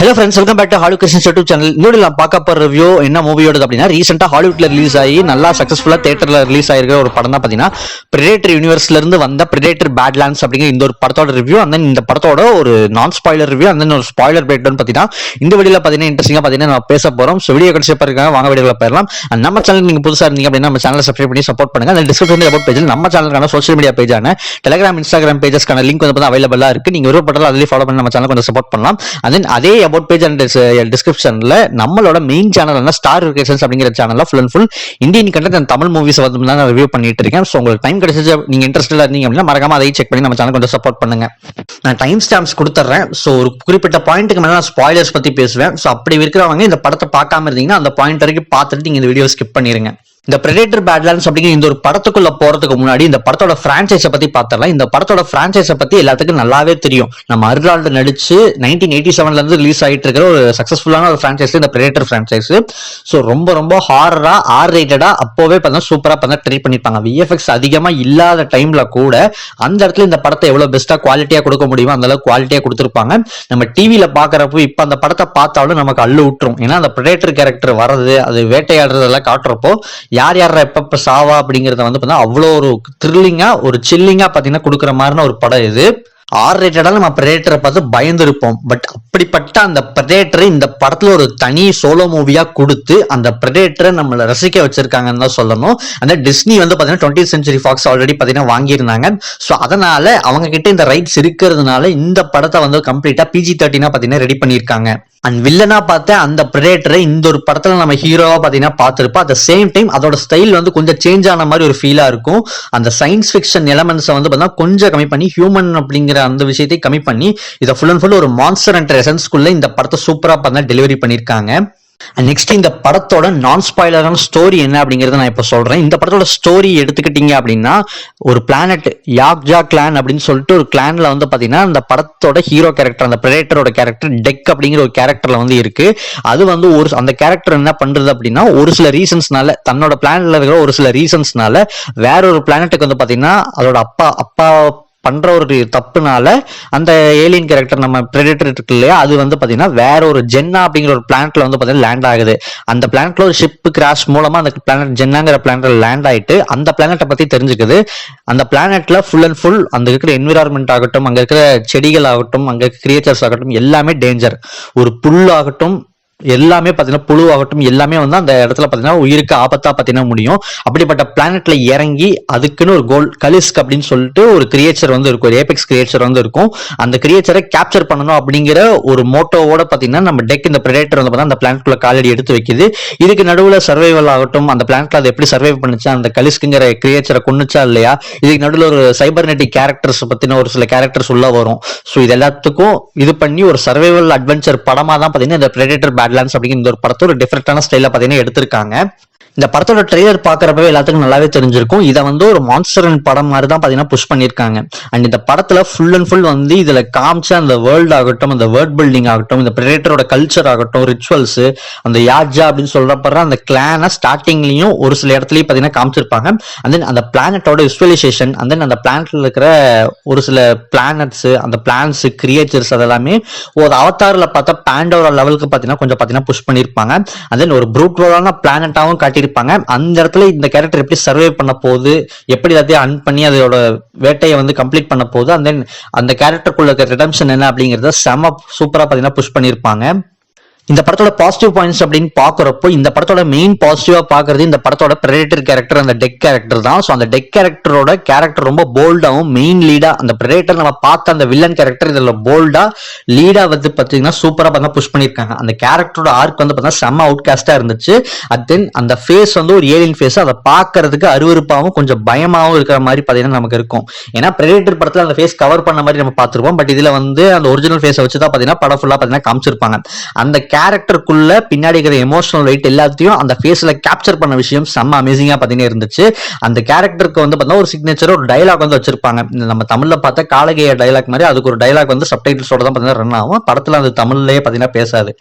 Hello friends, welcome back to Hollywood Christians YouTube channel. இன்னொரு நான் பார்க்க போற ரிவ்யூ என்ன மூவியோட அப்படின்னா, ரீசெண்டா ஹாலிவுட்ல ரிலீஸ் ஆகி நல்லா சக்சஸ்ஃபுல்லா தியேட்டர்ல ரிலீஸ் ஆயிருக்கிற ஒரு படம் தான் பாத்தீங்கன்னா பிரெடேட்டர் யூனிவர்ஸ்ல இருந்து வந்த பிரெடேட்டர் பேட்லாண்ட்ஸ் அப்படிங்கிற இந்த ஒரு படத்தோட ரிவ்யூ. அந்த இந்த படத்தோட ஒரு நான் ஸ்பாயிலர் ரிவ்யூ, அந்த ஒரு ஸ்பாயிலர் பிரேக் டவுன் பாத்தீங்கன்னா இந்த வீடியோல பாத்தீங்கன்னா இன்ட்ரெஸ்டிங்கா பாத்தீங்கன்னா நம்ம பேச போறோம். ஸோ வீடியோ கடைசி பாருங்க, வாங்க வீடியோல போயிடலாம். நம்ம சேனல் நீங்க புதுசா இருந்தீங்க அப்படின்னா நம்ம சேனலை சப்ஸ்கிரைப் பண்ணி சப்போர்ட் பண்ணுங்க. அந்த டிஸ்கிரிப்ஷன் அபவுட் பேஜில் நம்ம சேனலுக்கான சோஷியல் மீடியா பேஜான டெலிகிராம், இன்ஸ்டாகிராம் பேஜஸ்க்கான லிங்க் வந்து அவைலபிளா இருக்கு. நீங்க விருப்பப்பட்டாலும் அதிலே ஃபாலோ பண்ணி நம்ம சேனல் கொஞ்சம் சப்போர்ட் பண்ணலாம். அதே அபவுட் பேஜ் அண்ட் டிஸ்கிரிப்ஷன்ல நம்மளோட மெயின் சேனல் ஸ்டார் கிரியேஷன்ஸ் அப்படிங்கிற சேனல்ல full and full Indian content and Tamil movies வந்து நான் ரிவ்யூ பண்ணிட்டு இருக்கேன். ஸோ உங்களுக்கு டைம் கிடைச்சது, நீங்க இன்ட்ரெஸ்டா இருந்தீங்க அப்படின்னா மறக்காம அதையும் செக் பண்ணி நம்ம சேனல் கொஞ்சம் சப்போர்ட் பண்ணுங்க. நான் டைம் ஸ்டாம்ப்ஸ் கொடுத்துறேன். ஸோ ஒரு குறிப்பிட்ட பாயிண்ட்டுக்கு மேல நான் ஸ்பாயிலர்ஸ் பத்தி பேசுவேன். ஸோ அப்படி இருக்கிறவங்க இந்த படத்தை பார்க்காம இருந்தீங்கன்னா அந்த பாயிண்ட் வரைக்கும் பார்த்துட்டு நீங்க இந்த வீடியோ ஸ்கிப் பண்ணிருங்க. இந்த பிரெடேட்டர் பேட்லாண்ட்ஸ் அப்படிங்கிற இந்த ஒரு படத்துக்குள்ள போறதுக்கு முன்னாடி இந்த படத்தோட பிரான்சைஸை பத்தி பார்த்தரலாம். இந்த படத்தோட பிரான்சைஸை பத்தி எல்லாத்துக்கும் நல்லாவே தெரியும். நம்ம அர்னால்டு நடிச்சு 1987ல இருந்து ரிலீஸ் ஆயிட்டு இருக்கிற ஒரு சக்சஸ்ஃபுல்லான ஒரு பிரான்சைஸ் இந்த பிரெடேட்டர் பிரான்சைஸ். ஸோ ரொம்ப ரொம்ப ஹாரரா, ஆர் ரேட்டடா அப்போவே பார்த்தா சூப்பரா பார்த்தா ட்ரை பண்ணிருப்பாங்க. விஎஃப்எக்ஸ் அதிகமா இல்லாத டைம்ல கூட அந்த இடத்துல இந்த படத்தை எவ்வளவு பெஸ்டா குவாலிட்டியா கொடுக்க முடியுமோ அந்த அளவுக்கு குவாலிட்டியா கொடுத்துருப்பாங்க. நம்ம டிவியில பாக்குறப்போ இப்ப அந்த படத்தை பார்த்தாலும் நமக்கு அள்ளு விட்டுரும். ஏன்னா அந்த பிரெடேட்டர் கேரக்டர் வர்றது, அது வேட்டையாடுறதெல்லாம் காட்டுறப்போ யார் யார் எப்ப சாவா அப்படிங்கறத வந்து அவ்வளோ ஒரு த்ரில்லிங்கா, ஒரு சில்லிங்கா பாத்தீங்கன்னா கொடுக்குற மாதிரின ஒரு படம் இது. ஆர் ரேட்டடா நம்ம பிரெடேட்டரை பார்த்து பயந்து இருப்போம். பட் அப்படிப்பட்ட அந்த பிரெடேட்டரை இந்த படத்துல ஒரு தனி சோலோ மூவியா கொடுத்து அந்த பிரெடேட்டரை நம்மளை ரசிக்க வச்சிருக்காங்கன்னு தான் சொல்லணும். அந்த டிஸ்னி வந்து பாத்தீங்கன்னா 20th Century Fox ஆல்ரெடி பாத்தீங்கன்னா வாங்கியிருந்தாங்க. ஸோ அதனால அவங்க கிட்ட இந்த ரைட்ஸ் இருக்கிறதுனால இந்த படத்தை வந்து கம்ப்ளீட்டா PG-13 பாத்தீங்கன்னா ரெடி பண்ணியிருக்காங்க. அண்ட் வில்லனா பார்த்த அந்த பிரெடேட்டரை இந்த ஒரு படத்துல நம்ம ஹீரோவா பாத்தீங்கன்னா பார்த்திருப்போம். அட் த சேம் டைம் அதோட ஸ்டைல் வந்து கொஞ்சம் சேஞ்ச் ஆன மாதிரி ஒரு ஃபீலா இருக்கும். அந்த சயின்ஸ் ஃபிக்ஷன் எலமெண்ட்ஸை வந்து பார்த்தீங்கன்னா கொஞ்சம் கம்மி பண்ணி, ஹியூமன் அப்படிங்கிற அந்த விஷயத்தை கம்மி பண்ணி இதை ஃபுல் அண்ட் ஃபுல் ஒரு மான்ஸ்டர் என்ற எசன்ஸ்குள்ள இந்த படத்தை சூப்பரா பார்த்தா டெலிவரி பண்ணியிருக்காங்க. நெக்ஸ்ட் இந்த படத்தோட நான் ஸ்பாயிலரான ஸ்டோரி என்ன அப்படிங்கறத நான் இப்ப சொல்றேன். இந்த படத்தோட ஸ்டோரி எடுத்துக்கிட்டீங்க அப்படின்னா, ஒரு பிளானட் யாக்ஜா கிளான் அப்படின்னு சொல்லிட்டு ஒரு கிளான்ல வந்து பாத்தீங்கன்னா அந்த படத்தோட ஹீரோ கேரக்டர், அந்த பிரெடேட்டரோட கேரக்டர் டெக் அப்படிங்கிற ஒரு கேரக்டர்ல வந்து இருக்கு. அது வந்து ஒரு அந்த கேரக்டர் என்ன பண்றது அப்படின்னா, ஒரு சில ரீசன்ஸ்னால, தன்னோட பிளானட்ல இருக்கிற ஒரு சில ரீசன்ஸ்னால வேற ஒரு பிளானட்டுக்கு வந்து பாத்தீங்கன்னா அதோட அப்பா பண்ற ஒரு தப்புனால அந்த ஏலியன் கேரக்டர் நம்ம பிரெடேட்டர் இருக்கு இல்லையா, அது வந்து பாத்தீங்கன்னா வேற ஒரு ஜென்னா அப்படிங்கிற ஒரு பிளானட்ல வந்து பாத்தீங்கன்னா லேண்ட் ஆகுது. அந்த பிளானட்ல ஒரு ஷிப் கிராஷ் மூலமா அந்த பிளானட் ஜென்னாங்கிற பிளானட்ல லேண்ட் ஆயிட்டு அந்த பிளானட்டை பத்தி தெரிஞ்சுக்குது. அந்த பிளானட்ல ஃபுல் அண்ட் ஃபுல் அங்க இருக்கிற என்விரான்மெண்ட் ஆகட்டும், அங்க இருக்கிற செடிகள் ஆகட்டும், அங்க இருக்கிற கிரியேச்சர்ஸ் ஆகட்டும் எல்லாமே டேஞ்சர். ஒரு புல் ஆகட்டும் எல்லாமே பாத்தீங்கன்னா, புழுவாகட்டும் எல்லாமே வந்து அந்த இடத்துல பாத்தீங்கன்னா உயிருக்கு ஆபத்தா பாத்தீங்கன்னா முடியும். அப்படிப்பட்ட பிளானட்ல இறங்கி அதுக்குன்னு ஒரு கோல் கலிஸ்க் அப்படின்னு சொல்லிட்டு ஒரு கிரியேச்சர் வந்து இருக்கும், ஒரு ஏபெக்ஸ் கிரியேச்சர் வந்து இருக்கும். அந்த கிரியேச்சரை கேப்சர் பண்ணணும் அப்படிங்கிற ஒரு மோட்டோவோட பாத்தீங்கன்னா நம்ம டெக் இந்த பிரெடேட்டர் வந்து அந்த பிளானட்குள்ள காலடி எடுத்து வைக்குது. இதுக்கு நடுவுல சர்வைவல் ஆகட்டும், அந்த பிளானட்ல அது எப்படி சர்வைவ் பண்ணுச்சா, அந்த கலிஸ்க்குங்கிற கிரியேச்சரை கொன்னுச்சா இல்லையா, இதுக்கு நடுவில் ஒரு சைபர்நெட்டிக் கேரக்டர்ஸ் பத்தின ஒரு சில கேரக்டர்ஸ் உள்ள வரும். ஸோ இது எல்லாத்துக்கும் இது பண்ணி ஒரு சர்வைவல் அட்வென்ச்சர் படமா தான் பாத்தீங்கன்னா இந்த பிரெடேட்டர் பேட்லாண்ட்ஸ் அப்படிங்கிற இந்த ஒரு படத்தை ஒரு டிஃபரெண்டான ஸ்டைல பாத்தீங்கன்னா எடுத்திருக்காங்க. இந்த படத்தோட ட்ரெய்லர் பாக்குறப்பவே எல்லாத்துக்கும் நல்லாவே தெரிஞ்சிருக்கும். இதை வந்து ஒரு மான்ஸ்டர் படம் மாதிரி தான் பாத்தீங்கன்னா புஷ் பண்ணிருக்காங்க. அண்ட் இந்த படத்துல ஃபுல் அண்ட் ஃபுல் வந்து இதுல காமிச்ச அந்த வேர்ல்ட் ஆகட்டும், அந்த வேர்ல்ட் பில்டிங் ஆகட்டும், இந்த பிரெடேட்டரோட கல்ச்சர் ஆகட்டும், ரிச்சுவல்ஸ், அந்த யாஜா அப்படின்னு சொல்றப்ப அந்த கிளான ஸ்டார்டிங்லயும் ஒரு சில இடத்துலயும் பாத்தீங்கன்னா காமிச்சிருப்பாங்க. அண்ட் தென் அந்த பிளானட்டோட விசுவலைசேஷன், அண்ட் தென் அந்த பிளானட்ல இருக்கிற ஒரு சில பிளானட்ஸ், அந்த பிளான்ஸ், கிரியேச்சர்ஸ் அதெல்லாமே ஒரு அவதாரில் பார்த்தா பேண்டோரா லெவலுக்கு பாத்தீங்கன்னா கொஞ்சம் பாத்தீங்கன்னா புஷ் பண்ணிருப்பாங்க. அண்ட் தென் ஒரு ப்ரூட்வலான பிளானட்டாவும் காட்டி அந்த இடத்துல இந்த கேரக்டர் எப்படி சர்வே பண்ண போகுது, எப்படி எல்லாத்தையும் அன் பண்ணி அதோட வேட்டையை வந்து கம்ப்ளீட் பண்ண போகுது, அந்த கேரக்டருக்குள்ள இருக்க ரிடம்ஷன் என்ன அப்படிங்கறத செம சூப்பரா பாத்தீங்கன்னா புஷ் பண்ணிருப்பாங்க. இந்த படத்தோட பாசிட்டிவ் பாயிண்ட்ஸ் அப்படின்னு பாக்குறப்போ, இந்த படத்தோட மெயின் பாசிட்டிவா பாக்குறது இந்த படத்தோட பிரெடேட்டர் கேரக்டர், அந்த டெக் கேரக்டர் தான். ஸோ அந்த டெக் கேரக்டரோட கேரக்டர் ரொம்ப போல்டாவும் மெயின் லீடா, அந்த பிரெடேட்டர் நம்ம பார்த்த அந்த வில்லன் கேரக்டர் இதுல போல்டா லீடா வந்து பாத்தீங்கன்னா சூப்பரா பார்த்தா புஷ் பண்ணிருக்காங்க. அந்த கேரக்டரோட ஆர்க் வந்து பார்த்தா செம்ம அவுட் காஸ்டா இருந்துச்சு. தென் அந்த ஃபேஸ் வந்து ஒரு ஏலியன் ஃபேஸ், அதை பாக்குறதுக்கு அருவருப்பாகவும் கொஞ்சம் பயமாவும் இருக்கிற மாதிரி பாத்தீங்கன்னா நமக்கு இருக்கும். ஏன்னா பிரெடேட்டர் படத்துல அந்த ஃபேஸ் கவர் பண்ண மாதிரி நம்ம பார்த்திருப்போம். பட் இதுல வந்து அந்த ஒரிஜினல் ஃபேஸை வச்சுதான் பாத்தீங்கன்னா படம் ஃபுல்லா பாத்தீங்கன்னா காமிச்சிருப்பாங்க. அந்த கேரக்டருக்குள்ள பின்னாடி இருக்கிற எமோஷனல் வெயிட் எல்லாத்தையும் அந்த ஃபேஸ்ல கேப்சர் பண்ண விஷயம் செம்ம அமேசிங்கா பாத்தீங்கன்னா இருந்துச்சு. அந்த கேரக்டருக்கு வந்து பார்த்தா ஒரு சிக்னேச்சர் ஒரு டைலாக் வந்து வச்சிருப்பாங்க. நம்ம தமிழ்ல பார்த்தா காலகேய டைலாக் மாதிரி அதுக்கு ஒரு டைலாக் வந்து சப்டைட்டில்ஸோட தான் பார்த்தீங்கன்னா ரன் ஆகும். படத்துல அது தமிழ்லயே பார்த்தீங்கன்னா பேசாது.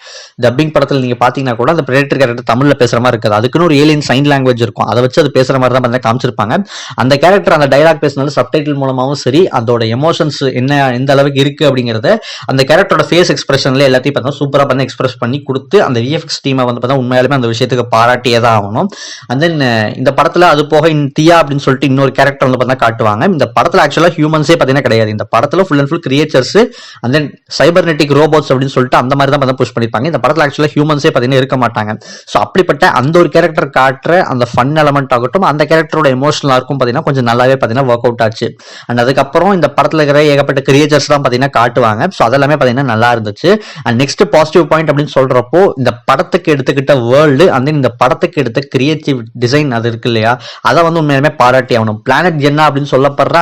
டப்பிங் படத்துல நீங்க பாத்தீங்கன்னா கூட அந்த பிரெடேட்டர் கேரக்டர் தமிழ்ல பேசுற மாதிரி இருக்காது. அதுக்குன்னு ஒரு ஏலியன் சைன் லாங்குவேஜ் இருக்கும். அதை வச்சு அது பேசுற மாதிரி தான் பார்த்தீங்கன்னா காமிச்சிருப்பாங்க. அந்த கேரக்டர் அந்த டைலாக் பேசினாலும் சப்டைட்டில் மூலமாவும் சரி அதோட எமோஷன்ஸ் என்ன எந்த அளவுக்கு இருக்கு அப்படிங்கறத அந்த கேரக்டரோட ஃபேஸ் எக்ஸ்பிரஷன்ல எல்லாத்தையும் பார்த்தா சூப்பரா பண்ணி எக்ஸ்பிரஸ் பண்ணி கொடுத்து அந்த விஎஃப்எக்ஸ் டீமை வந்து பார்த்தா உண்மையாலுமே அந்த விஷயத்துக்கு பாராட்டியே தான் ஆகணும். அண்ட் தென் இந்த படத்துல அது போக தியா அப்படின்னு சொல்லிட்டு இன்னொரு கேரக்டர் வந்து பார்த்தா காட்டுவாங்க. இந்த படத்துல ஆக்சுவலா ஹியூமன்ஸே பார்த்தீங்கன்னா கிடையாது. இந்த படத்துல full and full creatures and then cybernetic robots அப்படின்னு சொல்லிட்டு அந்த மாதிரி தான் பார்த்தா புஷ் பண்ணிருப்பாங்க. இந்த படத்துல ஆக்சுவலா ஹியூமன்ஸே பார்த்தீங்கன்னா இருக்க மாட்டாங்க. ஸோ அப்படிப்பட்ட அந்த ஒரு கேரக்டர் காட்டுற அந்த ஃபன் எலமெண்ட் ஆகட்டும் அந்த கேரக்டரோட எமோஷனல் ஆர்க்கும் பார்த்தீங்கன்னா கொஞ்சம் நல்லாவே பார்த்தீங்கன்னா ஒர்க் அவுட் ஆச்சு. அண்ட் அதுக்கப்புறம் இந்த படத்துல இருக்கிற ஏகப்பட்ட கிரியேச்சர்ஸ் தான் பார்த்தீங்கன்னா காட்டுவாங்க. ஸோ அதெல்லாமே பார்த்தீங்கன்னா நல்லா இருந்துச்சு. அண்ட் நெக்ஸ்ட் பாசிட்டிவ் பாயிண்ட் அப்படின்னு சொல்றப்போ இந்த படத்துக்கு எடுத்துக்கிட்ட வேர்ல்டு அந்த இந்த படத்துக்கு எடுத்த கிரியேட்டிவ் டிசைன் அது இருக்கு இல்லையா, அதை வந்து உண்மையுமே பாராட்டி ஆகணும். பிளானட் என்ன அப்படின்னு சொல்லப்படுற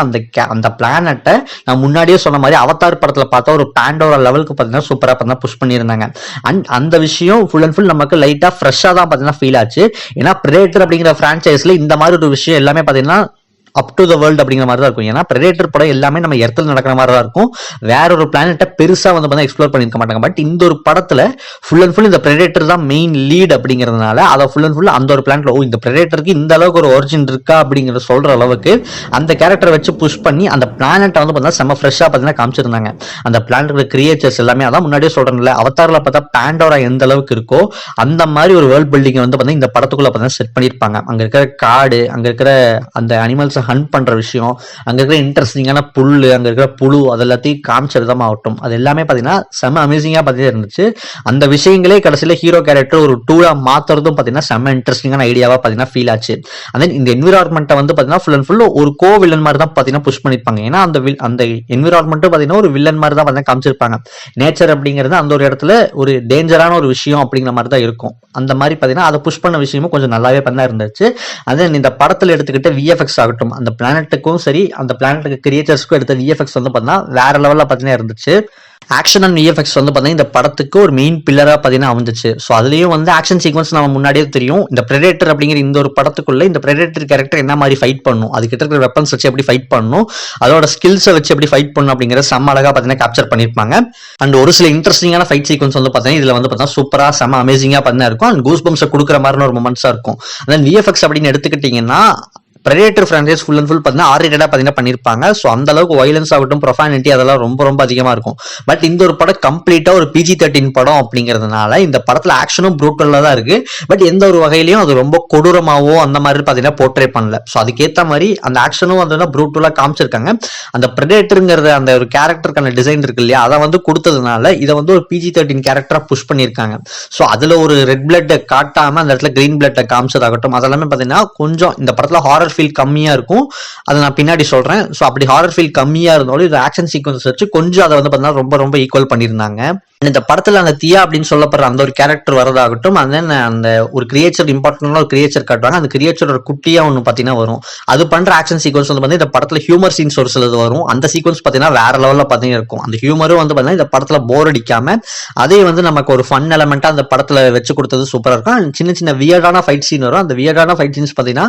அந்த பிளானட்டை நான் முன்னாடியே சொன்ன மாதிரி அவதார் படத்துல பார்த்தா ஒரு பேண்டோரா லெவலுக்கு பார்த்தீங்கன்னா சூப்பரா பார்த்தா புஷ் பண்ணியிருந்தாங்க. அண்ட் அந்த விஷயம் ஃபுல் அண்ட் ஃபுல் நமக்கு லைட்டா ஃப்ரெஷ்ஷா தான் பார்த்தீங்கன்னா ஃபீல் ஆச்சு. ஏன்னா பிரெடேட்டர் அப்படிங்கிற பிரான்ச்சைஸ்ல இந்த மாதிரி ஒரு விஷயம் எல்லாமே பார்த்தீங்கன்னா அப் டு த வேர்ல்டு அப்படிங்கிற மாதிரி தான் இருக்கும். ஏன்னா பிரெடேட்டர் படம் எல்லாமே நம்ம இடத்துல நடக்கிற மாதிரி தான் இருக்கும். வேற ஒரு பிளானட்டை பெருசா வந்து பார்த்தா எக்ஸ்ப்ளோர் பண்ணிருக்க மாட்டாங்க. பட் இந்த ஒரு படத்துல ஃபுல் அண்ட் ஃபுல் இந்த பிரெடேட்டர் தான் மெயின் லீட் அப்படிங்கிறதுனால அதை ஃபுல் அண்ட் ஃபுல் அந்த ஒரு பிளானட்ல இந்த பிரெடேட்டருக்கு இந்த அளவுக்கு ஒரு ஒரிஜின் இருக்கா அப்படிங்கிற சொல்ற அளவுக்கு அந்த கேரக்டரை வச்சு புஷ் பண்ணி அந்த பிளானட்டை வந்து பார்த்தா செம்ம ஃப்ரெஷ்ஷா பார்த்தீங்கன்னா காமிச்சிருந்தாங்க. அந்த பிளானட்டோட கிரியேச்சர்ஸ் எல்லாமே அதான் முன்னாடியே சொல்றேன்ல அவதாரில் பார்த்தா பேண்டோரா எந்த அளவுக்கு இருக்கோ அந்த மாதிரி ஒரு வேர்ல்ட் பில்டிங் வந்து பார்த்தீங்கன்னா இந்த படத்துக்குள்ள பார்த்தீங்கன்னா செட் பண்ணியிருப்பாங்க. அங்க இருக்கிற காடு அங்க இருக்கிற அந்த அனிமல்ஸ் ஹண்ட் பண்ற விஷயம் அங்க இருக்கிற இன்ட்ரெஸ்டிங்கான புல்லு அங்க இருக்கிற புழு அதெல்லாத்தையும் காமிச்ச விதமாகட்டும் அது எல்லாமே பாத்தீங்கன்னா செம்ம அமேசிங்கா பாத்தீங்கன்னா இருந்துச்சு. அந்த விஷயங்களே கடைசியில ஹீரோ கேரக்டர் ஒரு டூலா மாத்துறதும் பாத்தீங்கன்னா செம்ம இன்ட்ரெஸ்டிங்கான ஐடியாவா பாத்தீங்கன்னா ஃபீல் ஆச்சு. அந்த இந்த என்விரான்மெண்ட்டை வந்து பாத்தீங்கன்னா ஃபுல் அண்ட் ஃபுல் ஒரு கோ வில்லன் மாதிரி தான் பாத்தீங்கன்னா புஷ் பண்ணிருப்பாங்க. ஏன்னா அந்த என்விரான்மெண்ட்டும் பாத்தீங்கன்னா ஒரு வில்லன் மாதிரி தான் பாத்தீங்கன்னா காமிச்சிருப்பாங்க. நேச்சர் அப்படிங்கிறது அந்த ஒரு இடத்துல ஒரு டேஞ்சரான ஒரு விஷயம் அப்படிங்கிற மாதிரி தான் இருக்கும். அந்த மாதிரி பாத்தீங்கன்னா அதை புஷ் பண்ண விஷயமும் கொஞ்சம் நல்லாவே பண்ணா இருந்துச்சு. அதே இந்த படத்துல எடுத்துக்கிட்ட விஎஃப்எக்ஸ் ஆகட்டும் அந்த பிளானட்டுக்கும் சரி அந்த பிளானட்டுக்கு கிரியேச்சர்ஸ்க்கும் எடுத்த விஎஃப்எக்ஸ் வந்து பார்த்தீங்கன்னா வேற லெவலில் பார்த்தீங்கன்னா இருந்துச்சு. ஆக்ஷன் அண்ட் விஎஃப்எக்ஸ் வந்து பார்த்தீங்கன்னா இந்த படத்துக்கு ஒரு மெயின் பில்லராக பார்த்தீங்கன்னா வந்துச்சு. ஸோ அதுலேயும் வந்து ஆக்ஷன் சீக்வன்ஸ் நம்ம முன்னாடியே தெரியும். இந்த பிரெடேட்டர் அப்படிங்கிற இந்த ஒரு படத்துக்குள்ள இந்த பிரெடேட்டர் கேரக்டர் என்ன மாதிரி ஃபைட் பண்ணும் அதுக்கிட்ட இருக்கிற வெப்பன்ஸ் வச்சு எப்படி ஃபைட் பண்ணணும் அதோட ஸ்கில்ஸை வச்சு எப்படி ஃபைட் பண்ணணும் அப்படிங்கிற செம்ம அழகாக பார்த்தீங்கன்னா கேப்சர் பண்ணியிருப்பாங்க. அண்ட் ஒரு சில இன்ட்ரெஸ்டிங்கான ஃபைட் சீக்வன்ஸ் வந்து பார்த்தீங்கன்னா இதில் வந்து பார்த்தீங்கன்னா சூப்பராக செம்ம அமேசிங்காக பார்த்தீங்கன்னா இருக்கும். அண்ட் கூஸ் பம்ப்ஸை கொடுக்குற மாதிரி ஒரு மொமெண்ட்ஸாக இருக்கும். தென் விஎஃப்எக்ஸ் அப்படின்னு எடுத்துக்கிட்டிங்கன்னா predator franchise full and full பார்த்தீங்கன்னா ஆர்ரேட்டடாக பார்த்தீங்கன்னா பண்ணியிருப்பாங்க. ஸோ அந்த அளவுக்கு வயலன்ஸ் ஆகட்டும் ப்ரொஃபானிட்டி அதெல்லாம் ரொம்ப ரொம்ப அதிகமாக இருக்கும். பட் இந்த ஒரு படம் கம்ப்ளீட்டாக ஒரு PG-13 படம் அப்படிங்கிறதுனால இந்த படத்தில் ஆக்ஷனும் ப்ரூட்டலாக தான் இருக்கு. பட் எந்த ஒரு வகையிலையும் அது ரொம்ப கொடூரமாவோ அந்த மாதிரி பார்த்தீங்கன்னா போர்ட்ரே பண்ணல. ஸோ அதுக்கேற்ற மாதிரி அந்த ஆக்ஷனும் வந்து ப்ரூட்டலாக காமிச்சிருக்காங்க. அந்த பிரெடேட்டருங்கிறத அந்த ஒரு கேரக்டருக்கான டிசைன் இருக்கு இல்லையா அதை வந்து கொடுத்ததுனால இதை வந்து ஒரு PG-13 கேரக்டராக புஷ் பண்ணியிருக்காங்க. ஸோ அதில் ஒரு ரெட் பிளட்டை காட்டாமல் அந்த இடத்துல கிரீன் பிளட்டை காமிச்சதாகட்டும் அதெல்லாமே பார்த்தீங்கன்னா கொஞ்சம் இந்த படத்தில் ஹாரர் ஃபீல் கம்மியா இருக்கும். அதை நான் பின்னாடி சொல்றேன். ஸோ அப்படி ஹாரர் ஃபீல் கம்மியா இருந்தாலும் இது ஆக்ஷன் சீக்வன்ஸ் வச்சு கொஞ்சம் அதை வந்து பார்த்தீங்கன்னா ரொம்ப ரொம்ப ஈக்குவல் பண்ணியிருந்தாங்க. இந்த படத்துல அந்த தியா அப்படின்னு சொல்லப்படுற அந்த ஒரு கேரக்டர் வரதாகட்டும் அந்த ஒரு கிரியேச்சர் இம்பார்ட்டன்டான ஒரு கிரியேச்சர் காட்டுவாங்க. அந்த கிரியேச்சரோட குட்டியா ஒன்று பார்த்தீங்கன்னா வரும். அது பண்ற ஆக்ஷன் சீக்வன்ஸ் வந்து பார்த்தீங்கன்னா இந்த படத்துல ஹியூமர் சீன்ஸ் ஒரு சிலது வரும். அந்த சீக்வன்ஸ் பார்த்தீங்கன்னா வேற லெவலில் பார்த்தீங்கன்னா இருக்கும். அந்த ஹியூமரும் வந்து பார்த்தீங்கன்னா இந்த படத்துல போர் அடிக்காம அதே வந்து நமக்கு ஒரு ஃபன் எலமெண்டா அந்த படத்துல வச்சு கொடுத்தது சூப்பரா இருக்கும். சின்ன சின்ன வியர்டான ஃபைட் சீன் வரும். அந்த வியர்டான ஃபைட் சீன்ஸ் பார்த்தீங்கன்னா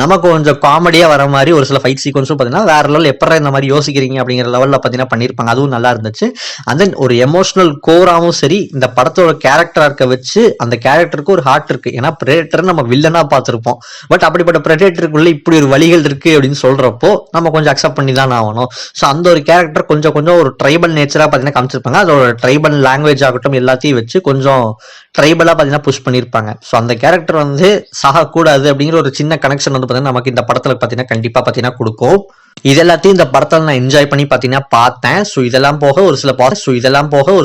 நமக்கு கொஞ்சம் காமெடியா வர மாதிரி ஒரு சில ஃபைட் சீக்வன்ஸும் பார்த்தீங்கன்னா வேற லெவல் எப்பறம் இந்த மாதிரி யோசிக்கிறீங்க அப்படிங்கிற லெவலில் பார்த்தீங்கன்னா பண்ணியிருப்பாங்க. அதுவும் நல்லா இருந்துச்சு. அண்ட் தென் ஒரு எமோஷனல் கோராவும் சரி இந்த படத்தோட கேரக்டரா இருக்க வச்சு அந்த கேரக்டருக்கு ஒரு ஹார்ட் இருக்கு. ஏன்னா பிரெடேட்டர் நம்ம வில்லனா பார்த்திருப்போம். பட் அப்படிப்பட்ட பிரெடேட்டருக்குள்ள இப்படி ஒரு வழிகள் இருக்கு அப்படின்னு சொல்றப்போ நம்ம கொஞ்சம் அக்செப்ட் பண்ணி தான் ஆகணும். ஸோ அந்த ஒரு கேரக்டர் கொஞ்சம் கொஞ்சம் ஒரு ட்ரைபல் நேச்சரா பார்த்தீங்கன்னா காமிச்சிருப்பாங்க. அதோட ட்ரைபல் லாங்குவேஜ் ஆகட்டும் எல்லாத்தையும் வச்சு கொஞ்சம் ட்ரைபலா பார்த்தீங்கன்னா புஷ் பண்ணியிருப்பாங்க. ஸோ அந்த கேரக்டர் வந்து சாகக்கூடாது அப்படிங்கிற ஒரு சின்ன கனெக்ஷன் வந்து பார்த்தீங்கன்னா நமக்கு இந்த படத்துல பார்த்தீங்கன்னா கண்டிப்பா பார்த்தீங்கன்னா கொடுக்கும். இது எல்லாத்தையும் இந்த படத்தில் நான் என்ஜாய் பண்ணி பார்த்தீங்கன்னா பார்த்தேன். ஸோ இதெல்லாம் போக ஒரு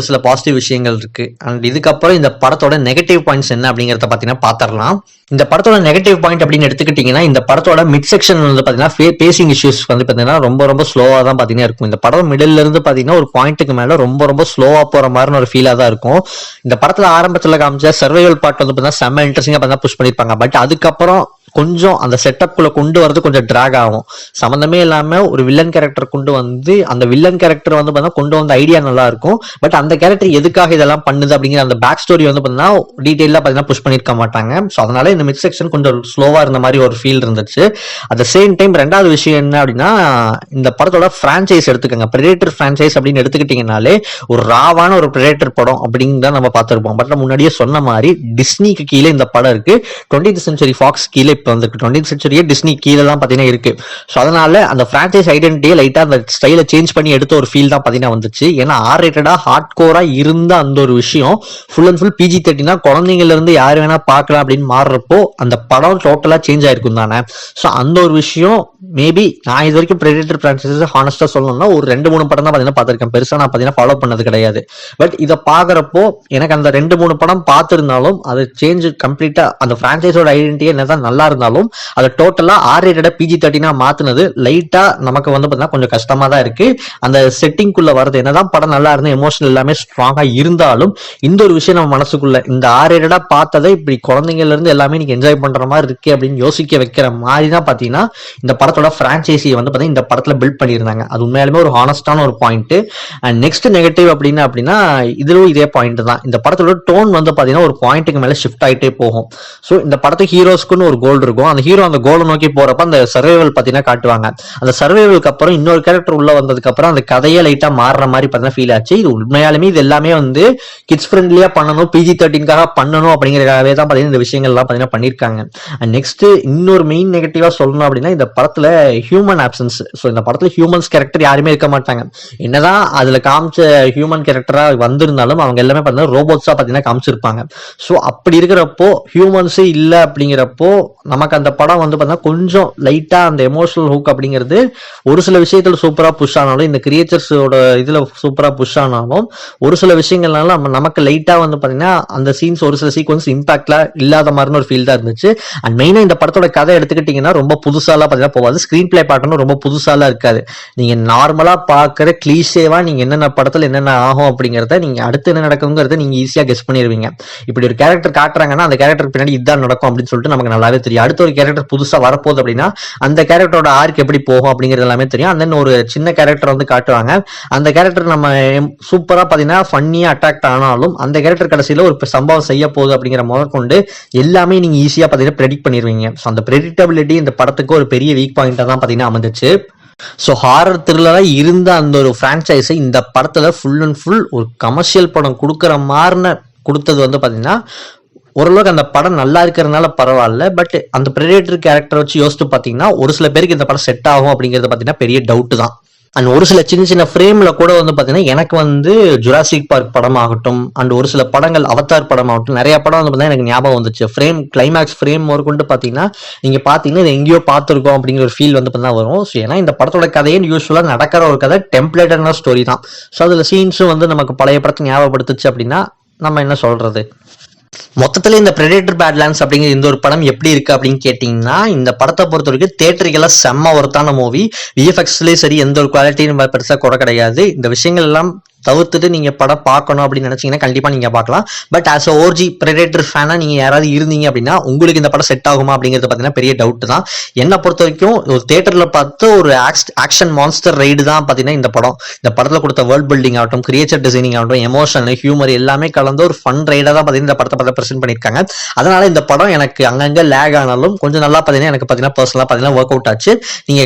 சில பாசிட்டிவ் விஷயங்கள் இருக்கு. அண்ட் இதுக்கப்புறம் இந்த படத்தோட நெகட்டிவ் பாயிண்ட்ஸ் என்ன அப்படிங்கிறத பார்த்தீங்கன்னா பார்த்துடலாம். இந்த படத்தோட நெகட்டிவ் பாயிண்ட் அப்படின்னு எடுத்துக்கிட்டீங்கன்னா இந்த படத்தோட மிட் செக்ஷன் வந்து பார்த்தீங்கன்னா பேசிங் இஷ்யூஸ் வந்து பார்த்தீங்கன்னா ரொம்ப ரொம்ப ஸ்லோவாக தான் பார்த்தீங்கன்னா இருக்கும். இந்த படம் மிடில் இருந்து பார்த்தீங்கன்னா ஒரு பாயிண்ட்டுக்கு மேலே ரொம்ப ரொம்ப ஸ்லோவாக போகிற மாதிரி ஒரு ஃபீலாக தான் இருக்கும். இந்த படத்தில் ஆரம்பத்தில் காமிச்ச சர்வைவல் பார்ட் வந்து பார்த்தீங்கன்னா செம்ம இன்ட்ரெஸ்டிங்காக பார்த்தீங்கன்னா புஷ் பண்ணியிருப்பாங்க. பட் அதுக்கப்புறம் கொஞ்சம் அந்த செட்டப்குள்ள கொண்டு வரது கொஞ்சம் டிராக் ஆகும். சம்மந்தமே இல்லாம ஒரு வில்லன் கேரக்டர் கொண்டு வந்து அந்த வில்லன் கேரக்டர் வந்து பார்த்தா கொண்டு வந்த ஐடியா நல்லா இருக்கும். பட் அந்த கேரக்டர் எதுக்காக இதெல்லாம் பண்ணுது அப்படிங்கிற அந்த பேக் ஸ்டோரி வந்து பார்த்தீங்கன்னா டீட்டெயிலாக பார்த்தீங்கன்னா புஷ் பண்ணியிருக்க மாட்டாங்க. ஸோ அதனால இந்த மிட் செக்ஷன் கொஞ்சம் ஸ்லோவா இருந்த மாதிரி ஒரு ஃபீல் இருந்துச்சு. அட் த சேம் டைம் ரெண்டாவது விஷயம் என்ன அப்படின்னா, இந்த படத்தோட பிரான்ச்சைஸ் எடுத்துக்கங்க. பிரெடேட்டர் பிரான்ச்சைஸ் அப்படின்னு எடுத்துக்கிட்டீங்கனாலே ஒரு ராவான ஒரு பிரெடேட்டர் படம் அப்படின்னு தான் நம்ம பார்த்துருப்போம். பட் முன்னாடியே சொன்ன மாதிரி டிஸ்னிக்கு கீழே இந்த படம் இருக்கு. 20th சென்ச்சுரி ஃபாக்ஸ் கீழே இப்போ வந்து 20th சென்ச்சுரியே டிஸ்னி கீழே தான் பார்த்தீங்கன்னா இருக்கு. ஸோ அதனால அந்த பிரான்ச்சைஸ் ஐடென்டிட்டியை லைட்டாக அந்த ஸ்டைலை சேஞ்ச் பண்ணி எடுத்த ஒரு ஃபீல் தான் பார்த்தீங்கன்னா வந்துச்சு. ஏன்னா ஆர்ரேட்டடா ஹார்ட் கோரா இருந்த அந்த ஒரு விஷயம் ஃபுல் அண்ட் ஃபுல் PG-13 குழந்தைங்கள்ல இருந்து யார் வேணா பார்க்கலாம் அப்படின்னு மாறுறப்போ அந்த படம் டோட்டலா சேஞ்ச் ஆயிருக்கும் தானே. ஸோ அந்த ஒரு விஷயம் மேபி நான் இது வரைக்கும் பிரெடேட்டர் பிரான்ச்சைஸ் ஹானஸ்டா சொல்லணும்னா ஒரு 2-3 படம் தான் பார்த்தீங்கன்னா பார்த்திருக்கேன். பெருசா நான் பார்த்தீங்கன்னா ஃபாலோ பண்ணது கிடையாது. பட் இதை பார்க்குறப்போ எனக்கு அந்த 2-3 படம் பார்த்துருந்தாலும் அது சேஞ்ச் கம்ப்ளீட்டா அந்த பிரான்ச்சைஸோட ஐடென்டிட்டி என்னதான் நல்லா இருந்தாலும் அதை டோட்டலா ஆர்ரேட்டடா PG-13 மாத்துனது லைட்டா நமக்கு வந்து பார்த்தீங்கன்னா கொஞ்சம் கஷ்டமா தான் இருக்கு. அந்த செட்டிங்குள்ள வருது என்னதான் படம் நல்லா இருந்து எமோஷனல் எல்லாமே ஸ்ட்ராங்கா இருந்தாலும் இந்த ஒரு விஷயம் நம்ம மனசுக்குள்ள இந்த ஆர்ரேட்டடா பார்த்ததை இப்படி குழந்தைங்கள்ல இருந்து எல்லாமே நீங்க என்ஜாய் பண்ற மாதிரி இருக்கு அப்படின்னு யோசிக்க வைக்கிற மாதிரி தான் பாத்தீங்கன்னா இந்த படத்தோட பிரான்ச்சைசியை வந்து பாத்தீங்கன்னா இந்த படத்துல பில்ட் பண்ணியிருந்தாங்க. அது உண்மையாலுமே ஒரு ஹானஸ்டான ஒரு பாயிண்ட். அண்ட் நெக்ஸ்ட் நெகட்டிவ் அப்படின்னா இதுவும் இதே பாயிண்ட் தான். இந்த படத்தோட டோன் வந்து பாத்தீங்கன்னா ஒரு பாயிண்ட்டுக்கு மேல ஷிஃப்ட் ஆயிட்டே போகும். ஸோ இந்த படத்துக்கு ஹீரோஸ்க்குன்னு ஒரு கோல் இருக்கும். அந்த ஹீரோ அந்த கோலை நோக்கி போறப்ப அந்த சர்வைவல் பாத்தீங்கன்னா காட்டுவாங்க. அந்த சர்வைவலுக்கு அப்புறம் இன்னொரு கேரக்டர் உள்ள வந்ததுக்கு அப்புறம் அந்த கதையை லைட்டா மாறுற மாதிரி பார்த்தீங்கன்னா ஃபீல் ஆச்சு. இது உண்மையாலுமே இது எல்லாமே வந்து கிட்ஸ் ஃப்ரெண்ட்லியா பண்ணணும், PG-13 பண்ணணும் அப்படிங்கிறதுக்காகவே தான் பாத்தீங்கன்னா இந்த விஷயங்கள்லாம் பாத்தீங்கன்னா பண்ணியிருக்காங்க. அண்ட் நெக்ஸ்ட் இன்னொரு மெயின் நெகட்டிவா சொல்லணும் அப்படின்னா இந்த படத்துல ஹியூமன் ஆப்சன்ஸ். ஸோ இந்த படத்துல ஹியூமன்ஸ் கேரக்டர் யாருமே இருக்க மாட்டாங்க. என்னதான் அதுல காமிச்ச ஹியூமன் கேரக்டரா வந்திருந்தாலும் அவங்க எல்லாமே பார்த்தீங்கன்னா ரோபோட்ஸா பார்த்தீங்கன்னா காமிச்சிருப்பாங்க. ஸோ அப்படி இருக்கிறப்போ ஹியூமன்ஸே இல்லை அப்படிங்கிறப்போ நமக்கு அந்த படம் வந்து பார்த்தீங்கன்னா கொஞ்சம் லைட்டா அந்த எமோஷனல் ஹூக் அப்படிங்கிறது ஒரு சில விஷயத்துல சூப்பரா புஷ் ஆனாலும் இந்த கிரியேச்சர்ஸோட இதுல சூப்பரா புஷ் ஆனாலும் ஒரு சில விஷயங்கள்னால நமக்கு லைட்டா வந்து பாத்தீங்கன்னா அந்த சீன்ஸ் ஒரு சில சீக்வன்ஸ் இம்பாக்ட்ல இல்லாத மாதிரி ஒரு ஃபீல் தான் இருந்துச்சு. அண்ட் மெயினா இந்த படத்தோட கதை எடுத்துக்கிட்டீங்கன்னா ரொம்ப புதுசாலாம் பாத்தீங்கன்னா போகாது. ஸ்கிரீன் பிளே பாட்டனும் ரொம்ப புதுசாலாம் இருக்காது. நீங்க நார்மலா பாக்குற கிளீஷேவா நீங்க என்னென்ன படத்துல என்னென்ன ஆகும் அப்படிங்கறத நீங்க அடுத்து என்ன நடக்குங்கிறத நீங்க ஈஸியா கெஸ் பண்ணிடுவீங்க. இப்படி ஒரு கேரக்டர் காட்டுறாங்கன்னா அந்த கேரக்டர் பின்னாடி இதுதான் நடக்கும் அப்படின்னு சொல்லிட்டு நமக்கு நல்லாவே தெரியும். அடுத்த ஒரு கேரக்டர் புதுசா வரப்போகுது அப்படின்னா அந்த கேரக்டரோட ஆர்க் எப்படி போகும் அப்படிங்கிறது எல்லாமே தெரியும். அந்த ஒரு சின்ன கேரக்டர் வந்து காட்டுவாங்க. அந்த கேரக்டர் நம்ம சூப்பரா பாத்தீங்கன்னா ஃபன்னியா அட்ராக்ட் ஆனாலும் அந்த கேரக்டர் கடைசியில ஒரு சம்பவம் செய்ய போகுது அப்படிங்கிற முதற்கொண்டு எல்லாமே நீங்க ஈஸியா பாத்தீங்கன்னா ப்ரெடிக்ட் பண்ணிடுவீங்க. ஸோ அந்த ப்ரெடிக்டபிலிட்டி இந்த படத்துக்கு ஒரு பெரிய வீக் பாயிண்டா தான் பாத்தீங்கன்னா அமைந்துச்சு. ஸோ ஹாரர் த்ரில்லரா இருந்த அந்த ஒரு பிரான்ச்சைஸை இந்த படத்துல ஃபுல் அண்ட் ஃபுல் ஒரு கமர்ஷியல் படம் கொடுக்குற மாதிரி கொடுத்தது வந்து பாத்தீங்கன்னா ஓரளவுக்கு அந்த படம் நல்லா இருக்கிறதுனால பரவாயில்ல. பட் அந்த பிரெடேட்டர் கேரக்டர் வச்சு யோசிச்சு பாத்தீங்கன்னா ஒரு சில பேருக்கு இந்த படம் செட் ஆகும் அப்படிங்கறது பாத்தீங்கன்னா பெரிய டவுட் தான். அண்ட் ஒரு சில சின்ன சின்ன ஃப்ரேம்ல கூட வந்து பாத்தீங்கன்னா எனக்கு வந்து ஜுராசிக் பார்க் படம் ஆகட்டும் அண்ட் ஒரு சில படங்கள் அவதார் படம் ஆகட்டும் நிறைய படம் வந்து பாத்தீங்கன்னா எனக்கு ஞாபகம் வந்துச்சு. ஃப்ரேம் கிளைமேக்ஸ் ஃப்ரேம் ஒரு கொண்டு பாத்தீங்கன்னா நீங்க பாத்தீங்கன்னா இது எங்கேயோ பார்த்துருக்கோம் அப்படிங்கிற ஒரு ஃபீல் வந்து பாத்தீங்கன்னா வரும். ஸோ ஏன்னா இந்த படத்தோட கதையே யூஸ்வலா நடக்கிற ஒரு கதை டெம்ப்ளேட்டான ஸ்டோரி தான். ஸோ அதுல சீன்ஸும் வந்து நமக்கு பழைய படத்தை ஞாபகப்படுத்துச்சு அப்படின்னா நம்ம என்ன சொல்றது. மொத்தத்துல இந்த பிரெடேட்டர் பேட்லாண்ட்ஸ் அப்படிங்கிற இந்த ஒரு படம் எப்படி இருக்கு அப்படின்னு கேட்டீங்கன்னா இந்த படத்தை பொறுத்த வரைக்கும் தியேட்டருக்கெல்லாம் செம்ம ஒருத்தான மூவி. VFXலயே சரி எந்த ஒரு குவாலிட்டியும் பெருசா குறை கிடையாது. இந்த விஷயங்கள் எல்லாம் தவிர்த்துட்டு நீங்க படம் பார்க்கணும் அப்படின்னு நினைச்சீங்கன்னா கண்டிப்பா நீங்க பார்க்கலாம். பட் ஆஸ் ஓஜி பிரெடேட்டர் ஃபேனா நீங்க யாராவது இருந்தீங்க அப்படின்னா உங்களுக்கு இந்த படம் செட் ஆகுமா அப்படிங்கிறது பாத்தீங்கன்னா பெரிய டவுட் தான். என்ன பொறுத்த வரைக்கும் ஒரு தியேட்டர்ல பார்த்து ஒரு ஆக்ஷன் மான்ஸ்டர் ரைடு தான் பாத்தீங்கன்னா இந்த படம். இந்த படத்துல கொடுத்த வேர்ல்ட் பில்டிங் ஆகட்டும், கிரியேச்சர் டிசைனிங் ஆகட்டும், எமோஷன், ஹியூமர் எல்லாமே கலந்து ஒரு ஃபன் ரைடா தான் பாத்தீங்கன்னா இந்த படத்தை பார்த்து பிரசென்ட் பண்ணிருக்காங்க. அதனால இந்த படம் எனக்கு அங்கங்க லேக் ஆனாலும் கொஞ்சம் நல்லா பாத்தீங்கன்னா எனக்கு பாத்தீங்கன்னா பர்சனலா பாத்தீங்கன்னா ஒர்க் அவுட் ஆச்சு. நீங்க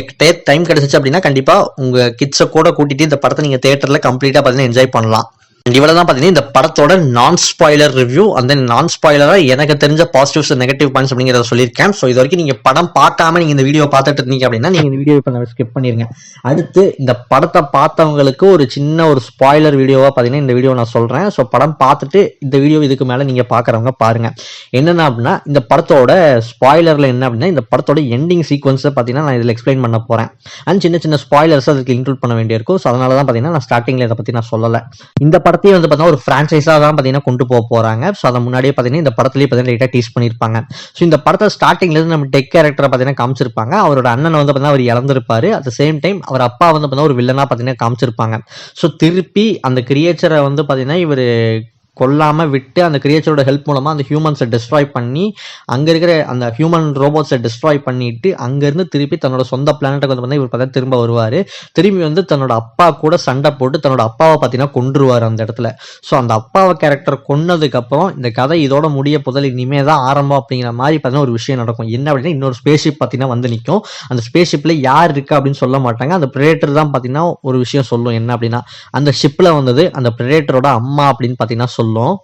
டைம் கிடைச்சிச்சு அப்படின்னா கண்டிப்பா உங்க கிட்ஸை கூட கூட்டிட்டு இந்த படத்தை நீங்க தியேட்டர்ல கம்ப்ளீட்டா பாத்தீங்கன்னா என்ஜாய் பண்ணலாம். இவ்வளவுதான் பாத்தீங்கன்னா இந்த படத்தோட நான் ஸ்பாயிலர் ரிவ்யூ. அந்த நான் ஸ்பாயிலரா எனக்கு தெரிஞ்ச பாசிட்டிவ்ஸ் நெகட்டிவ் பாயிண்ட்ஸ் அப்படிங்கறத சொல்லியிருக்கேன். ஸோ இது வரைக்கும் நீங்க படம் பார்க்காம நீங்க இந்த வீடியோ பார்த்துட்டு இருந்தீங்க அப்படின்னா நீங்க இந்த வீடியோ இப்ப ஸ்கிப் பண்ணிருங்க. அடுத்து இந்த படத்தை பார்த்தவங்களுக்கு ஒரு சின்ன ஒரு ஸ்பாயிலர் வீடியோவா பாத்தீங்கன்னா இந்த வீடியோ நான் சொல்றேன். ஸோ படம் பார்த்துட்டு இந்த வீடியோ இதுக்கு மேல நீங்க பாக்குறவங்க பாருங்க. என்னன்னா அப்படின்னா இந்த படத்தோட ஸ்பாயிலர்ல என்ன அப்படின்னா இந்த படத்தோட எண்டிங் சீக்வன்ஸ் பாத்தீங்கன்னா நான் இதுல எக்ஸ்பிளைன் பண்ண போறேன். அண்ட் சின்ன சின்ன ஸ்பாயிலர்ஸ் அதுக்கு இன்க்ளூட் பண்ண வேண்டியிருக்கும். ஸோ அதனால தான் பாத்தீங்கன்னா நான் ஸ்டார்டிங்ல இதை பத்தி நான் சொல்லல. இந்த படத்தையும் வந்து பார்த்தீங்கன்னா ஒரு பிரான்ச்சைஸா தான் பார்த்தீங்கன்னா கொண்டு போக போறாங்க. ஸோ அதை முன்னாடியே பார்த்தீங்கன்னா இந்த படத்துலேயே பார்த்தீங்கன்னா லைட்டாக டீஸ் பண்ணியிருப்பாங்க. ஸோ இந்த படத்தை ஸ்டார்டிங்ல இருந்து நம்ம டெக் கேரக்டரை பார்த்தீங்கன்னா காமிச்சிருப்பாங்க. அவரோட அண்ணன் வந்து பார்த்தீங்கன்னா அவர் இழந்திருப்பாரு. அட் த சேம் டைம் அவர் அப்பா வந்து பார்த்தீங்கன்னா ஒரு வில்லனா பார்த்தீங்கன்னா காமிச்சிருப்பாங்க. ஸோ திருப்பி அந்த கிரியேச்சரை வந்து பார்த்தீங்கன்னா இவர் கொல்லாமல் விட்டு அந்த கிரியேச்சரோட ஹெல்ப் மூலமாக அந்த ஹியூமன்ஸை டிஸ்ட்ராய் பண்ணி அங்கே இருக்கிற அந்த ஹியூமன் ரோபோட்ஸை டிஸ்ட்ராய் பண்ணிட்டு அங்கேருந்து திருப்பி தன்னோட சொந்த பிளானட்டுக்கு வந்து பார்த்தீங்கன்னா இவர் பார்த்தா திரும்ப வருவார். திரும்பி வந்து தன்னோட அப்பா கூட சண்டை போட்டு தன்னோட அப்பாவை பார்த்தீங்கன்னா கொன்றுவார் அந்த இடத்துல. ஸோ அந்த அப்பாவை கேரக்டர் கொன்னதுக்கப்புறம் இந்த கதை இதோட முடிய போதில் இனிமே தான் ஆரம்பம் அப்படிங்கிற மாதிரி பார்த்தீங்கன்னா ஒரு விஷயம் நடக்கும். என்ன அப்படின்னா இன்னொரு ஸ்பேஸ்ஷிப் பார்த்தீங்கன்னா வந்து நிற்கும். அந்த ஸ்பேஸ்ஷிப்பில் யார் இருக்கா அப்படின்னு சொல்ல மாட்டாங்க. அந்த பிரெடேட்டர் தான் பார்த்தீங்கன்னா ஒரு விஷயம் சொல்லும். என்ன அப்படின்னா அந்த ஷிப்பில் வந்தது அந்த பிரெடேட்டரோட அம்மா அப்படின்னு பார்த்தீங்கன்னா சொல்லும்.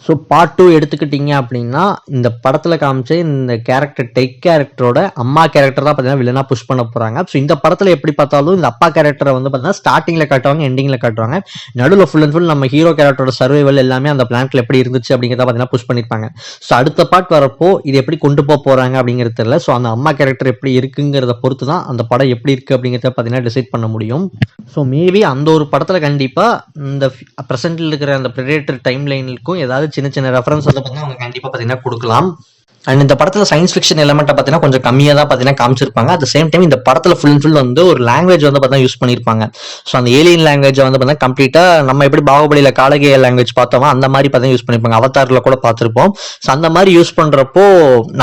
ஸோ பார்ட் 2 எடுத்துக்கிட்டிங்க அப்படின்னா இந்த படத்தில் காமிச்ச இந்த கேரக்டர் டெக் கேரக்டரோட அம்மா கேரக்டர் தான் பார்த்தீங்கன்னா வில்லனாக புஷ் பண்ண போகிறாங்க. ஸோ இந்த படத்தில் எப்படி பார்த்தாலும் இந்த அப்பா கேரக்டரை வந்து பார்த்தீங்கன்னா ஸ்டார்டிங்கில் காட்டுவாங்க, எண்டிங்கில் காட்டுவாங்க. நடுவில் ஃபுல் அண்ட் ஃபுல் நம்ம ஹீரோ கேரக்டரோட சர்வைவல் எல்லாமே அந்த பிளானட்ல எப்படி இருந்துச்சு அப்படிங்கிறத பார்த்தீங்கன்னா புஷ் பண்ணியிருப்பாங்க. ஸோ அடுத்த பார்ட் வரப்போ இது எப்படி கொண்டு போகிறாங்க அப்படிங்கிறது தெரியல. ஸோ அந்த அம்மா கேரக்டர் எப்படி இருக்குங்கிறத பொறுத்து தான் அந்த படம் எப்படி இருக்குது அப்படிங்கிறத பார்த்தீங்கன்னா டிசைட் பண்ண முடியும். ஸோ மேபி அந்த ஒரு படத்தில் கண்டிப்பாக இந்த ப்ரெசென்ட்டில் இருக்கிற அந்த பிரெடேட்டர் டைம் லைனுக்கும் ஏதாவது சின்ன சின்ன ரெஃபரன்ஸ் வந்து பார்த்தீங்கன்னா அவங்க கண்டிப்பாக பார்த்தீங்கன்னா கொடுக்கலாம். அண்ட் இந்த படத்தில் சயின்ஸ் ஃபிக்ஷன் எலமெண்ட்டை பார்த்தீங்கன்னா கொஞ்சம் கம்மியாக தான் பார்த்தீங்கன்னா காமிச்சிருப்பாங்க. அட் சேம் டைம் இந்த படத்தில் ஃபுல் அண்ட் ஃபுல் வந்து ஒரு லாங்குவேஜ் வந்து பார்த்தீங்கன்னா யூஸ் பண்ணியிருப்பாங்க. ஸோ அந்த ஏலியன் லாங்குவேஜை வந்து பார்த்தீங்கன்னா கம்ப்ளீட்டாக நம்ம எப்படி பாகுபலியில் காலகேய லாங்குவேஜ் பார்த்தோமோ அந்த மாதிரி பார்த்தீங்கன்னா யூஸ் பண்ணியிருப்பாங்க. அவதாரில் கூட பார்த்துருப்போம். ஸோ அந்த மாதிரி யூஸ் பண்ணுறப்போ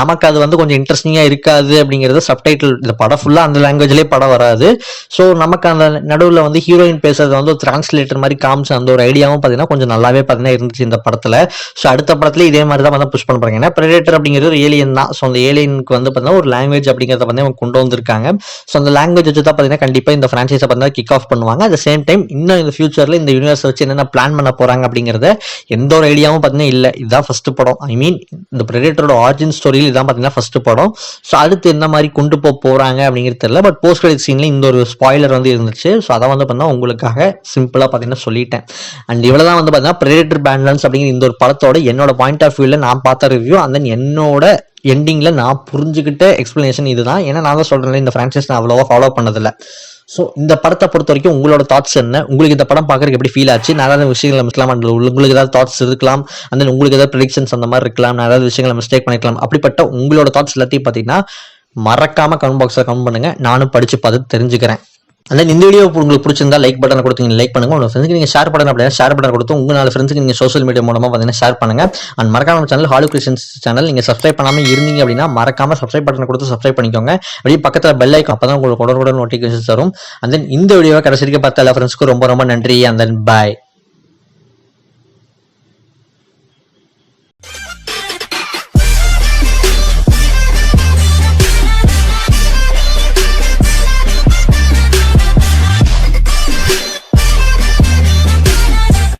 நமக்கு அது வந்து கொஞ்சம் இன்ட்ரெஸ்டிங்காக இருக்காது அப்படிங்கிறது சப்டைட்டில். இந்த படம் ஃபுல்லாக அந்த லாங்குவேஜ்லேயே படம் வராது. ஸோ நமக்கு அந்த நடுவில் வந்து ஹீரோயின் பேசுறது வந்து ஒரு டிரான்ஸ்லேட்டர் மாதிரி காமிச்சு அந்த ஒரு ஐடியாவும் பார்த்தீங்கன்னா கொஞ்சம் நல்லாவே பார்த்தீங்கன்னா இருந்துச்சு இந்த படத்தில். ஸோ அடுத்த படத்தில் இதே மாதிரி தான் வந்து புஷ் பண்ண போகிறாங்க. ஏன்னா பிரெடேட்டர் அப்படிங்கிறது ஏலியன் தான். ஸோ அந்த ஏலியனுக்கு வந்து பார்த்தீங்கன்னா ஒரு லாங்குவேஜ் அப்படிங்கிறத வந்து அவங்க கொண்டு வந்திருக்காங்க. ஸோ அந்த லாங்குவேஜ் வச்சு தான் பார்த்தீங்கன்னா கண்டிப்பாக இந்த ஃப்ரான்ச்சைஸை பார்த்தீங்கன்னா கிக் ஆஃப் பண்ணுவாங்க. அட் சேம் டைம் இன்னும் இந்த ஃபியூச்சரில் இந்த யூனிவர்ஸ் வச்சு என்னென்ன பிளான் பண்ண போகிறாங்க அப்படிங்கிறத எந்த ஒரு ஐடியாவும் பார்த்தீங்கன்னா இல்லை. இதுதான் ஃபர்ஸ்ட் படம். ஐ மீன் இந்த பிரெடேட்டரோட ஆரிஜின் ஸ்டோரியில் இதான் பார்த்தீங்கன்னா ஃபர்ஸ்ட் படம். ஸோ அடுத்து என்ன மாதிரி கொண்டு போகிறாங்க அப்படிங்கிறது தெரியல. பட் போஸ்ட் கிரெடிட் சீனில் இந்த ஒரு ஸ்பாய்லர் வந்து இருந்துச்சு. ஸோ அதை வந்து பார்த்தீங்கன்னா உங்களுக்காக சிம்பிளாக பார்த்தீங்கன்னா சொல்லிட்டேன். அண்ட் இவ்வளோ தான் வந்து பார்த்தீங்கன்னா பிரெடேட்டர் பேட்லேண்ட்ஸ் அப்படிங்கிற இந்த ஒரு படத்தோட என்னோட பாயிண்ட் ஆஃப் வியூவில் நான் பார்த்த ரிவ்யூ அண்ட் தென் என்னோட எண்டிங்கில் நான் புரிஞ்சுக்கிட்ட எக்ஸ்பிளனேஷன் இதுதான். ஏன்னா நான் தான் சொல்கிறேன் இந்த ஃப்ரான்ச்சைஸ் நான் அவ்வளோவா ஃபாலோ பண்ணதில்லை. ஸோ இந்த படத்தை பொறுத்த வரைக்கும் உங்களோட தாட்ஸ் என்ன? உங்களுக்கு இந்த படம் பார்க்குறதுக்கு எப்படி ஃபீல் ஆச்சு? நான் ஏதாவது விஷயங்களை மிஸ்லாம் உங்களுக்கு ஏதாவது தாட்ஸ் இருக்கலாம். அந்த உங்களுக்கு ஏதாவது ப்ரெடிக்ஷன்ஸ் அந்த மாதிரி இருக்கலாம். நான் ஏதாவது விஷயங்களை மிஸ்டேக் பண்ணிக்கலாம். அப்படிப்பட்ட உங்களோட தாட்ஸ் எல்லாத்தையும் பார்த்தீங்கன்னா மறக்காம கமெண்ட் பாக்ஸில் கமெண்ட் பண்ணுங்க. நானும் படித்து பார்த்து தெரிஞ்சுக்கிறேன். அந்த இந்த வீடியோ உங்களுக்கு பிடிச்சிருந்தா லைக் பட்டனை கொடுத்து நீங்கள் லைக் பண்ணுங்க. உங்கள் ஃப்ரெண்ட்ஸ்க்கு நீங்கள் ஷேர் பண்ணணும் அப்படின்னா ஷேர் பட்டன் கொடுத்து உங்கள் 4 ஃப்ரெண்ட்ஸ்க்கு நீங்கள் சோஷியல் மீடியா மூலமாக பார்த்தீங்கன்னா ஷேர் பண்ணுங்க. அண்ட் மறக்காம சேனல் ஹாலிவுட் கிரியேஷன்ஸ் சேனல் நீங்கள் சப்ஸ்கிரைப் பண்ணாமல் இருந்தீங்க அப்படின்னா மறக்காம சப்ஸ்கிரைப் பட்டனை கொடுத்து சப்ஸ்கிரைப் பண்ணிக்கோங்க. அப்படியே பக்கத்தில் பெல் ஐக்கான் அப்போ தான் உங்களுக்கு உடனுக்குடன் நோட்டிஃபிகேஷன்ஸ் வரும். அண்ட் தென் இந்த வீடியோவை கடைசி வரைக்கும் பார்த்த எல்லா ஃப்ரெண்ட்ஸ்க்கும் ரொம்ப ரொம்ப நன்றி. And then bye.